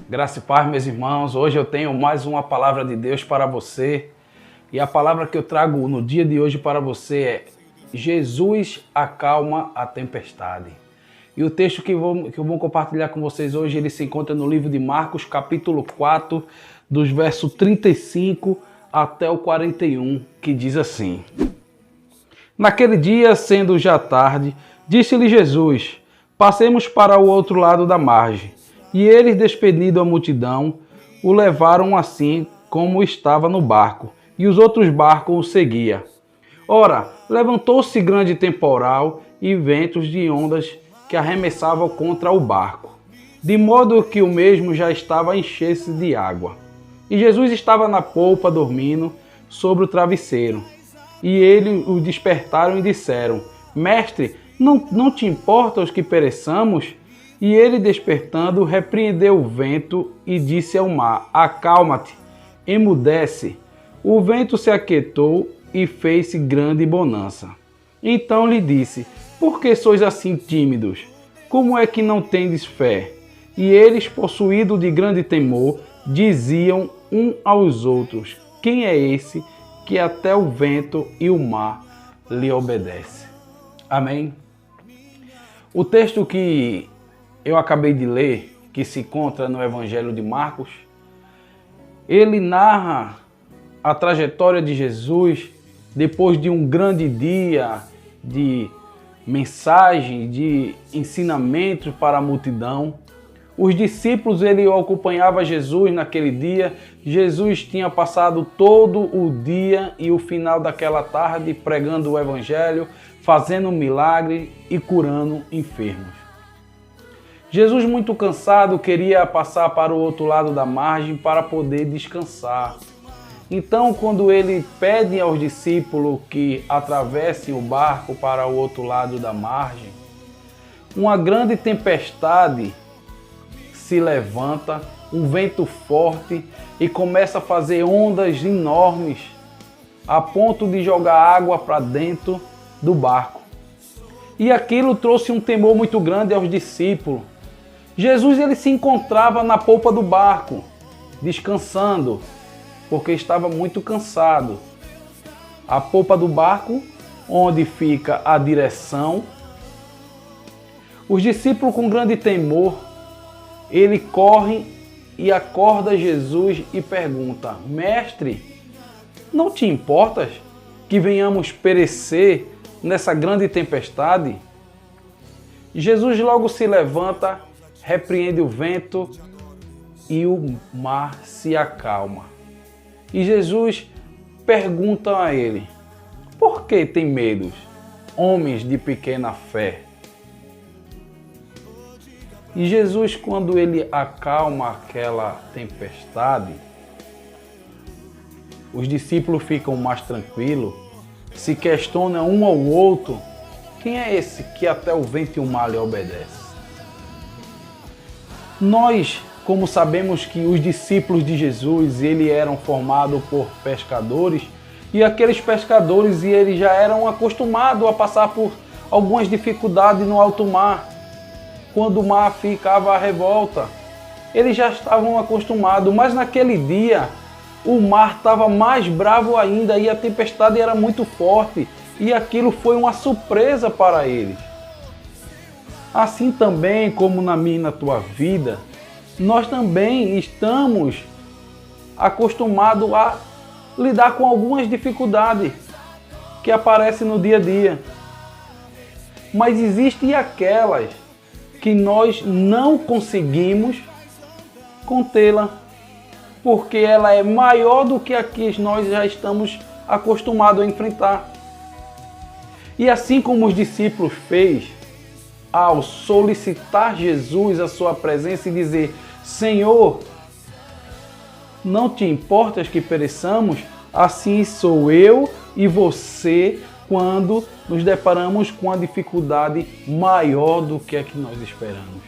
Graça e paz, meus irmãos. Hoje eu tenho mais uma palavra de Deus para você. E a palavra que eu trago no dia de hoje para você é: Jesus acalma a tempestade. E o texto que eu vou compartilhar com vocês hoje, ele se encontra no livro de Marcos, capítulo 4, dos versos 35 até o 41, que diz assim: Naquele dia, sendo já tarde, disse-lhe Jesus: Passemos para o outro lado da margem. E eles, despedindo a multidão, o levaram assim como estava no barco, e os outros barcos o seguiam. Ora, levantou-se grande temporal e ventos de ondas que arremessavam contra o barco, de modo que o mesmo já estava a encher-se de água. E Jesus estava na polpa, dormindo sobre o travesseiro. E eles o despertaram e disseram: Mestre, não te importa os que pereçamos? E ele, despertando, repreendeu o vento e disse ao mar: Acalma-te, emudece. O vento se aquietou e fez-se grande bonança. Então lhe disse: Por que sois assim tímidos? Como é que não tendes fé? E eles, possuídos de grande temor, diziam um aos outros: Quem é esse que até o vento e o mar lhe obedece? Amém? O texto que eu acabei de ler, que se encontra no Evangelho de Marcos, ele narra a trajetória de Jesus depois de um grande dia de mensagem, de ensinamento para a multidão. Os discípulos, ele acompanhava Jesus naquele dia. Jesus tinha passado todo o dia e o final daquela tarde pregando o Evangelho, fazendo milagre e curando enfermos. Jesus, muito cansado, queria passar para o outro lado da margem para poder descansar. Então, quando ele pede aos discípulos que atravessem o barco para o outro lado da margem, uma grande tempestade se levanta, um vento forte, e começa a fazer ondas enormes, a ponto de jogar água para dentro do barco. E aquilo trouxe um temor muito grande aos discípulos. Jesus, ele se encontrava na polpa do barco, descansando, porque estava muito cansado. A polpa do barco, onde fica a direção. Os discípulos, com grande temor, ele corre e acorda Jesus e pergunta: Mestre, não te importas que venhamos perecer nessa grande tempestade? Jesus logo se levanta, repreende o vento e o mar se acalma. E Jesus pergunta a ele: Por que tem medo, homens de pequena fé? E Jesus, quando ele acalma aquela tempestade, os discípulos ficam mais tranquilos, se questionam um ao outro: Quem é esse que até o vento e o mar lhe obedece? Nós, como sabemos que os discípulos de Jesus, eles eram formados por pescadores, e aqueles pescadores eles já eram acostumados a passar por algumas dificuldades no alto mar, quando o mar ficava à revolta. Eles já estavam acostumados, mas naquele dia o mar estava mais bravo ainda e a tempestade era muito forte, e aquilo foi uma surpresa para eles. Assim também como na minha e na tua vida, nós também estamos acostumados a lidar com algumas dificuldades que aparecem no dia a dia. Mas existem aquelas que nós não conseguimos contê-la, porque ela é maior do que a que nós já estamos acostumados a enfrentar. E assim como os discípulos fez, ao solicitar Jesus a sua presença e dizer: Senhor, não te importas que pereçamos? Assim sou eu e você quando nos deparamos com a dificuldade maior do que a que nós esperamos.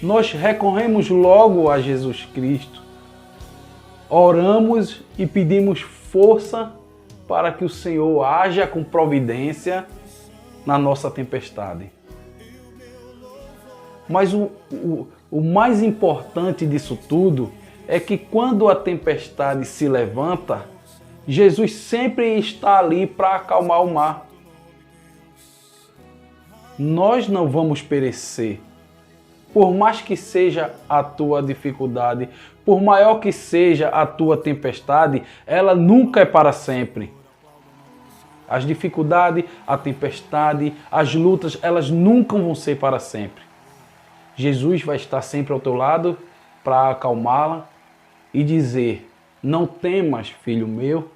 Nós recorremos logo a Jesus Cristo, oramos e pedimos força para que o Senhor haja com providência na nossa tempestade. Mas o mais importante disso tudo é que quando a tempestade se levanta, Jesus sempre está ali para acalmar o mar. Nós não vamos perecer. Por mais que seja a tua dificuldade, por maior que seja a tua tempestade, ela nunca é para sempre. As dificuldades, a tempestade, as lutas, elas nunca vão ser para sempre. Jesus vai estar sempre ao teu lado para acalmá-la e dizer: não temas, filho meu,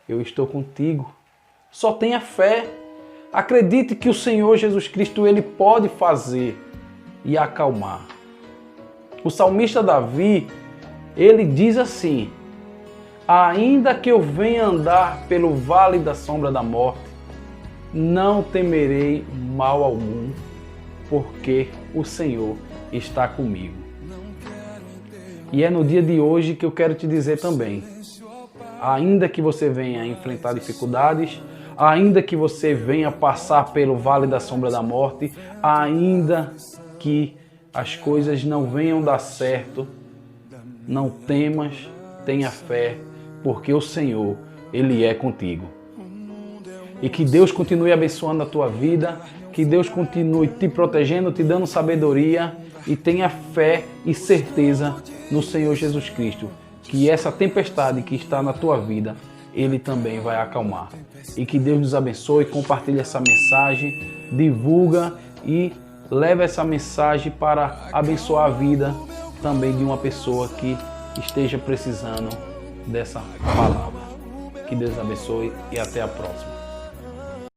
eu estou contigo. Só tenha fé. Acredite que o Senhor Jesus Cristo, Ele pode fazer e acalmar. O salmista Davi, ele diz assim: ainda que eu venha andar pelo vale da sombra da morte, não temerei mal algum, porque o Senhor está comigo. E é no dia de hoje que eu quero te dizer também: ainda que você venha enfrentar dificuldades, ainda que você venha passar pelo vale da sombra da morte, ainda que as coisas não venham dar certo, não temas, tenha fé, porque o Senhor, Ele é contigo. E que Deus continue abençoando a tua vida, que Deus continue te protegendo, te dando sabedoria, e tenha fé e certeza no Senhor Jesus Cristo, que essa tempestade que está na tua vida, Ele também vai acalmar. E que Deus nos abençoe, compartilhe essa mensagem, divulga e leva essa mensagem para abençoar a vida também de uma pessoa que esteja precisando dessa palavra. Que Deus abençoe e até a próxima.